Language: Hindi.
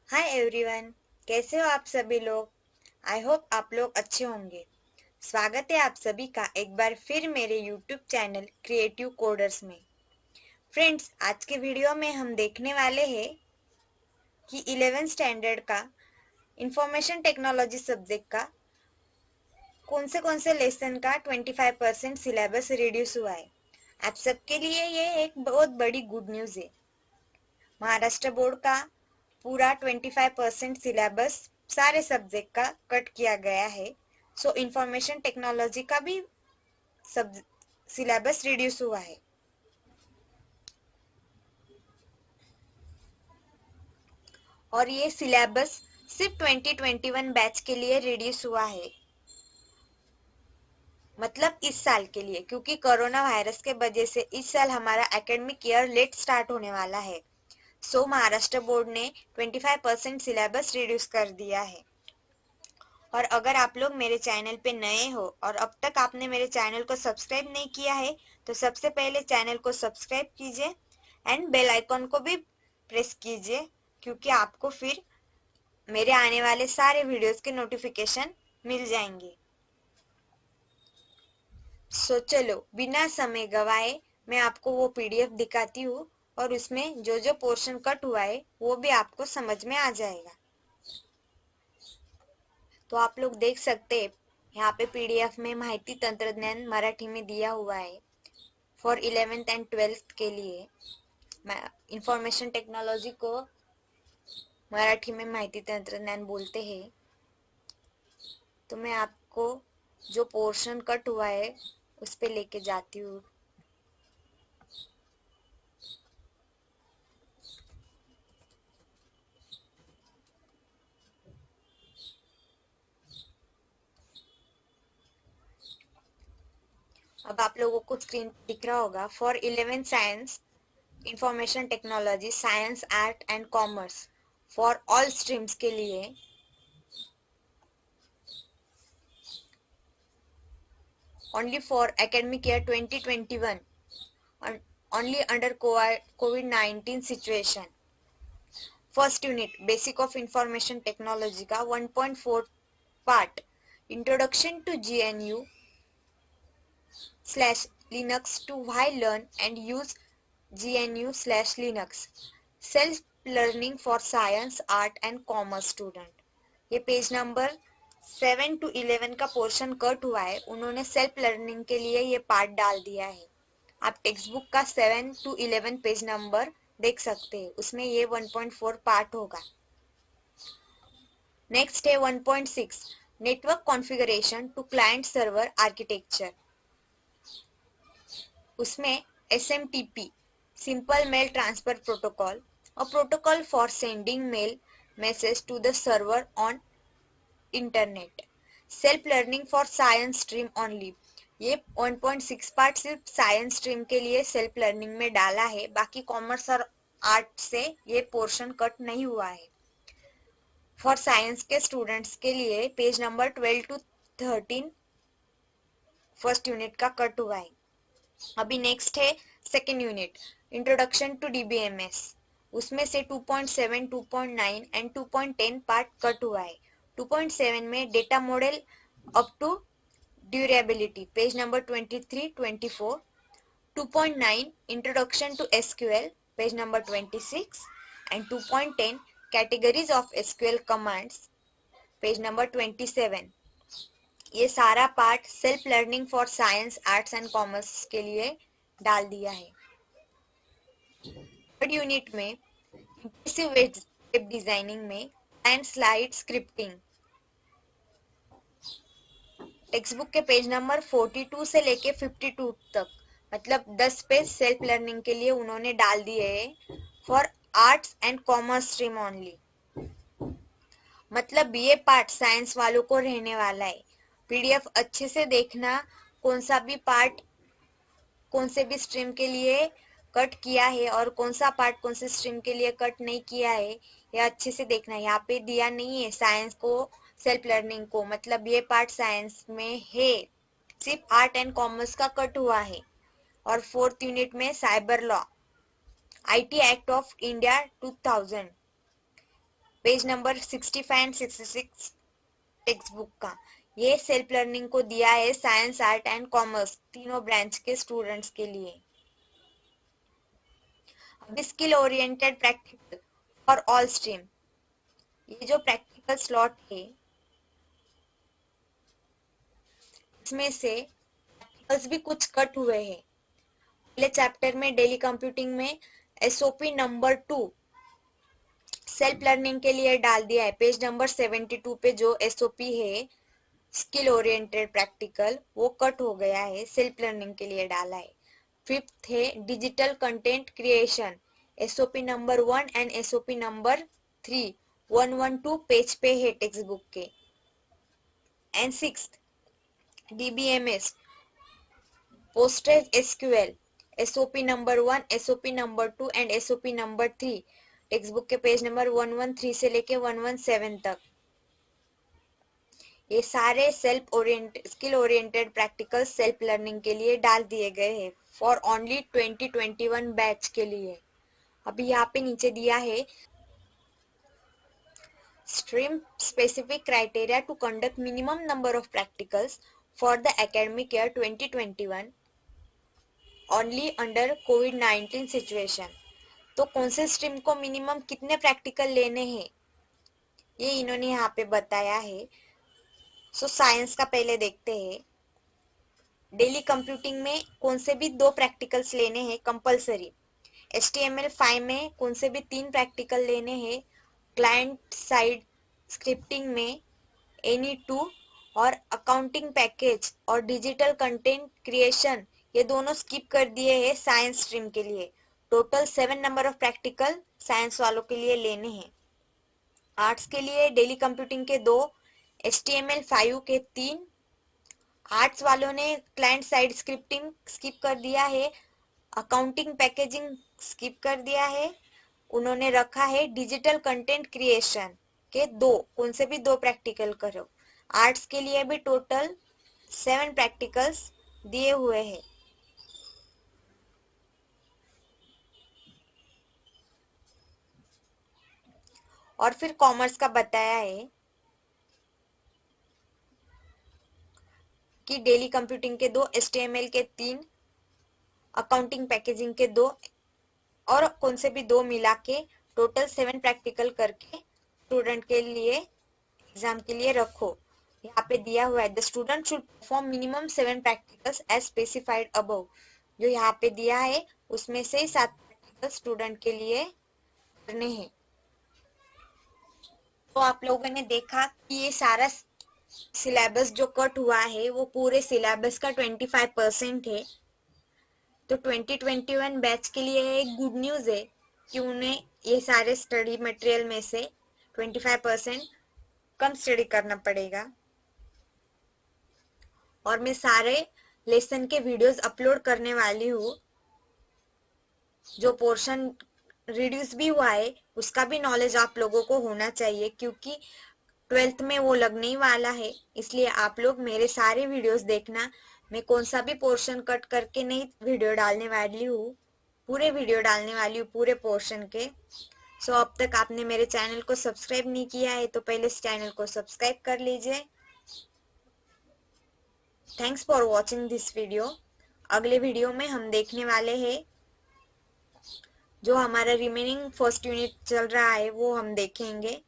हाय एवरीवन, कैसे हो आप सभी लोग। आई होप आप लोग अच्छे होंगे। स्वागत है आप सभी का एक बार फिर मेरे यूट्यूब चैनल क्रिएटिव कोडर्स में। फ्रेंड्स, आज के वीडियो में हम देखने वाले हैं कि 11th स्टैंडर्ड का इंफॉर्मेशन टेक्नोलॉजी सब्जेक्ट का कौन से लेसन का 25% सिलेबस रिड्यूस हुआ है। आप सबके लिए ये एक बहुत बड़ी गुड न्यूज़ है। महाराष्ट्र बोर्ड का पूरा 25% सिलेबस सारे सब्जेक्ट का कट किया गया है। सो इंफॉर्मेशन टेक्नोलॉजी का भी सब सिलेबस रिड्यूस हुआ है। और ये सिलेबस सिर्फ 2021 बैच के लिए रिड्यूस हुआ है, मतलब इस साल के लिए, क्योंकि कोरोना वायरस के वजह से इस साल हमारा एकेडमिक ईयर लेट स्टार्ट होने वाला है। सो महाराष्ट्र बोर्ड ने 25% सिलेबस रिड्यूस कर दिया है। और अगर आप लोग मेरे चैनल पे नए हो और अब तक आपने मेरे चैनल को सब्सक्राइब नहीं किया है तो सबसे पहले चैनल को सब्सक्राइब कीजिए एंड बेल आइकॉन को भी प्रेस कीजिए, क्योंकि आपको फिर मेरे आने वाले सारे वीडियोस के नोटिफिकेशन मिल जाएंगे। सो चलो बिना समय गवाए मैं आपको वो पीडीएफ दिखाती हूँ और उसमें जो जो पोर्शन कट हुआ है वो भी आपको समझ में आ जाएगा। तो आप लोग देख सकते हैं यहाँ पे पीडीएफ में माहिती तंत्रज्ञान मराठी में दिया हुआ है फॉर 11th एंड 12th के लिए। इंफॉर्मेशन टेक्नोलॉजी को मराठी में माहिती तंत्रज्ञान बोलते हैं। तो मैं आपको जो पोर्शन कट हुआ है उस पे लेके जाती हूँ। अब आप लोगों को स्क्रीन दिख रहा होगा। For 11th science, information technology, science, art and commerce for all streams के लिए only for academic year 2021 only under COVID-19 situation। First unit basic of information technology का 1.4 part introduction to GNU slash Linux to why learn and use GNU slash Linux, self learning for science, art and commerce student. ये पेज नंबर 7 to 11 का पोर्शन कट हुआ है। उन्होंने सेल्फ लर्निंग के लिए ये पार्ट डाल दिया है। आप टेक्स्ट बुक का 7 to 11 पेज नंबर देख सकते हैं, उसमें ये 1.4 पार्ट होगा। नेक्स्ट है 1.6 network configuration to client server architecture. उसमें SMTP simple mail transfer protocol, a protocol for sending mail message to the server on internet, self learning for science stream only. ये 1.6 पार्ट सिर्फ साइंस स्ट्रीम के लिए सेल्फ लर्निंग में डाला है, बाकी कॉमर्स और आर्ट से ये पोर्शन कट नहीं हुआ है। फॉर साइंस के स्टूडेंट्स के लिए page number 12 to 13 first unit का कट हुआ है। अभी नेक्स्ट है second unit introduction to DBMS। उसमें से 2.7, 2.9 एंड 2.10 पार्ट कट हुआ है। 2.7 में data model up to durability page number 23, 24। 2.9 introduction to SQL page number 26 and 2.10 categories of SQL commands page number 27। ये सारा part self learning for science, arts and commerce के लिए डाल दिया है। थर्ड यूनिट में इंप्रेसिव वेब डिजाइनिंग में and slide scripting, text book के पेज नंबर 42 से लेके 52 तक, मतलब 10 पेज सेल्फ लर्निंग के लिए उन्होंने डाल दिए हैं for arts and commerce stream only. मतलब ये पार्ट साइंस वालों को रहने वाला है। पीडीएफ अच्छे से देखना, कौन सा भी पार्ट कौन से भी स्ट्रीम के लिए कट किया है और कौन सा पार्ट कौन से स्ट्रीम के लिए कट नहीं किया है, ये अच्छे से देखना। यहाँ पे दिया नहीं है साइंस को, सेल्फ लर्निंग को, मतलब ये पार्ट साइंस में है, सिर्फ आर्ट एंड कॉमर्स का कट हुआ है। और फोर्थ यूनिट में cyber law, IT act of India 2000 page number 65 and 66 text book का। ये सेल्फ लर्निंग को दिया है साइंस, आर्ट एंड कॉमर्स तीनों ब्रांच के स्टूडेंट्स के लिए। अभी skill oriented practical for all stream, ये जो प्रैक्टिकल स्लॉट है इसमें से प्रैक्टिकल्स भी कुछ कट हुए हैं। पहले चैप्टर में डेली कंप्यूटिंग में एसओपी नंबर 2 सेल्फ लर्निंग के लिए डाल दिया है। पेज नंबर 72 पे जो एसओपी है स्किल ओरिएंटेड प्रैक्टिकल वो कट हो गया है, सेल्फ लर्निंग के लिए डाला है। फिफ्थ है digital content creation, SOP number 1 and SOP number 3 112 page पे है टेक्स्ट बुक के। And sixth DBMS postage SQL, SOP number 1, SOP number 2 and SOP number 3 text book के पेज नंबर 113 से लेके 117 तक। ये सारे skill oriented practical self learning के लिए डाल दिए गए हैं फॉर ओनली 2021 बैच के लिए। अभी यहाँ पे नीचे दिया है stream specific criteria to conduct minimum number of practicals for the academic year 2021 only under कोविड-19 सिचुएशन। तो कौन से स्ट्रीम को मिनिमम कितने प्रैक्टिकल लेने हैं ये इन्होंने यहाँ पे बताया है। सो साइंस का पहले देखते हैं। डेली कंप्यूटिंग में कौन से भी 2 प्रैक्टिकल्स लेने हैं कंपलसरी। HTML5 में कौन से भी 3 प्रैक्टिकल लेने हैं। क्लाइंट साइड स्क्रिप्टिंग में एनी 2 और अकाउंटिंग पैकेज और डिजिटल कंटेंट क्रिएशन ये दोनों स्किप कर दिए हैं साइंस स्ट्रीम के लिए। Total 7 number of practical science वालों के लिए लेने हैं। आर्ट्स के लिए डेली कंप्यूटिंग के 2, HTML5 के 3। आर्ट्स वालों ने क्लाइंट साइड स्क्रिप्टिंग स्किप कर दिया है, अकाउंटिंग पैकेजिंग स्किप कर दिया है। उन्होंने रखा है डिजिटल कंटेंट क्रिएशन के 2, कौन से भी 2 प्रैक्टिकल करो। आर्ट्स के लिए भी टोटल 7 प्रैक्टिकल्स दिए हुए हैं। और फिर कॉमर्स का बताया है कि डेली कंप्यूटिंग के 2, HTML के 3, अकाउंटिंग पैकेजिंग के 2 और कौन से भी 2 मिला के टोटल 7 प्रैक्टिकल करके स्टूडेंट के लिए एग्जाम के लिए रखो। यहाँ पे दिया हुआ है the student should perform minimum 7 practicals as specified above. जो यहाँ पे दिया है उसमें से 7 प्रैक्टिकल स्टूडेंट के लिए करने हैं। तो आप लोगों ने देखा कि ये सारा सिलेबस जो कट हुआ है वो पूरे सिलेबस का 25% है। तो 2021 बैच के लिए एक गुड न्यूज है कि उन्हें ये सारे स्टडी मटेरियल में से 25% कम स्टडी करना पड़ेगा। और मैं सारे लेसन के वीडियोस अपलोड करने वाली हूँ। जो पोर्शन रिड्यूस भी हुआ है उसका भी नॉलेज आप लोगों को होना चाहिए क्योंकि 12th में वो लगने ही वाला है। इसलिए आप लोग मेरे सारे वीडियोस देखना। मैं कौन सा भी पोर्शन कट करके नहीं वीडियो डालने वाली हूँ, पूरे वीडियो डालने वाली हूँ पूरे पोर्शन के। सो अब तक आपने मेरे चैनल को सब्सक्राइब नहीं किया है तो पहले इस चैनल को सब्सक्राइब कर लीजिए। Thanks for watching this video. अगले वीडियो में हम देखने वाले हैं जो हमारा रिमेनिंग फर्स्ट यूनिट चल रहा है वो हम देखेंगे।